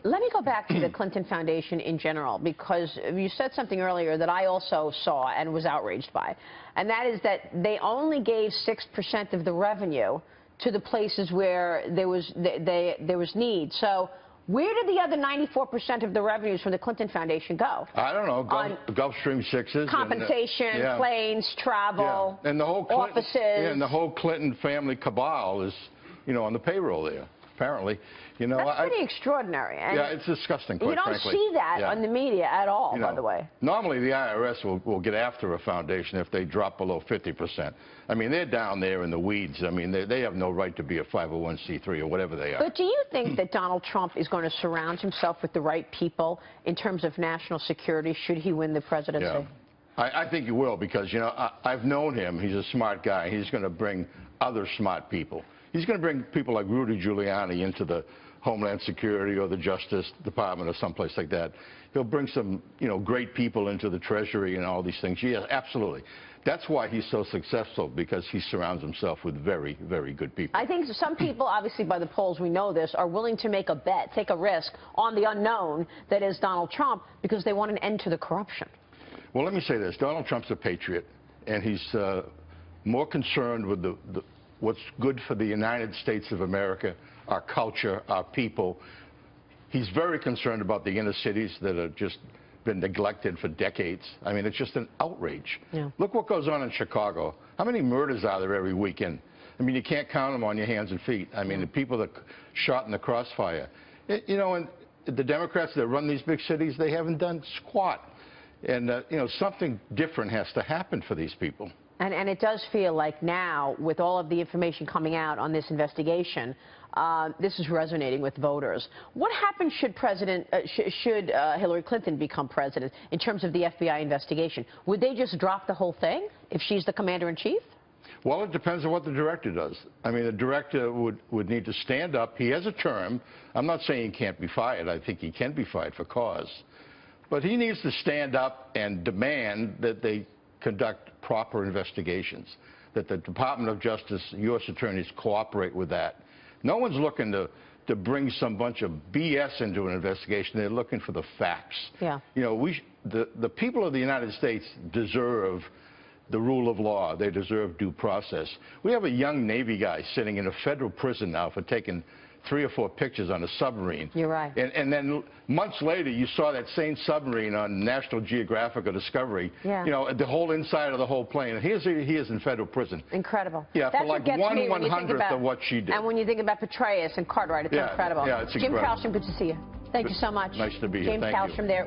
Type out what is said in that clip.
Let me go back to the Clinton Foundation in general, because you said something earlier that I also saw and was outraged by, and that is that they only gave 6% of the revenue to the places where there was need. So where did the other 94% of the revenues from the Clinton Foundation go? I don't know. Gulfstream 6s. Compensation, planes, travel, and the whole Clinton, offices. And the whole Clinton family cabal is, on the payroll there. Apparently, that's pretty extraordinary. And yeah, it's disgusting, quite frankly. You don't see that on the media at all, by the way. Normally, the IRS will get after a foundation if they drop below 50%. I mean, they're down there in the weeds. I mean, they have no right to be a 501c3 or whatever they are. But do you think that Donald Trump is going to surround himself with the right people in terms of national security should he win the presidency? Yeah. I think he will, because, I've known him. He's a smart guy. He's going to bring other smart people. He's going to bring people like Rudy Giuliani into the Homeland Security or the Justice Department or someplace like that. He'll bring some, great people into the Treasury and all these things. Yes, absolutely. That's why he's so successful, because he surrounds himself with very, very good people. I think some people, obviously by the polls we know this, are willing to make a bet, take a risk on the unknown that is Donald Trump, because they want an end to the corruption. Well, let me say this. Donald Trump's a patriot, and he's more concerned with what's good for the United States of America, our culture, our people. He's very concerned about the inner cities that have just been neglected for decades. I mean, it's just an outrage. Yeah. Look what goes on in Chicago. How many murders are there every weekend? I mean, you can't count them on your hands and feet. I mean, the people that shot in the crossfire. And the Democrats that run these big cities, they haven't done squat. And, something different has to happen for these people. And it does feel like now, with all of the information coming out on this investigation, this is resonating with voters. What happens should Hillary Clinton become president in terms of the FBI investigation? Would they just drop the whole thing if she's the commander-in-chief? Well, it depends on what the director does. I mean, the director would need to stand up. He has a term. I'm not saying he can't be fired. I think he can be fired for cause. But he needs to stand up and demand that they conduct proper investigations, that the Department of Justice, U.S. attorneys cooperate with that. No one's looking to bring some bunch of BS into an investigation. They're looking for the facts. Yeah. The people of the United States deserve the rule of law. They deserve due process. We have a young Navy guy sitting in a federal prison now for taking 3 or 4 pictures on a submarine. You're right. And then months later, you saw that same submarine on National Geographic or Discovery. Yeah. The whole inside of the whole plane. And he is in federal prison. Incredible. Yeah, That's for like 1/100th of what she did. And when you think about Petraeus and Cartwright, it's incredible. Yeah, it's Jim incredible. Kallstrom, good to see you. Thank you so much. Nice to be here. James Thank Kallstrom you. there.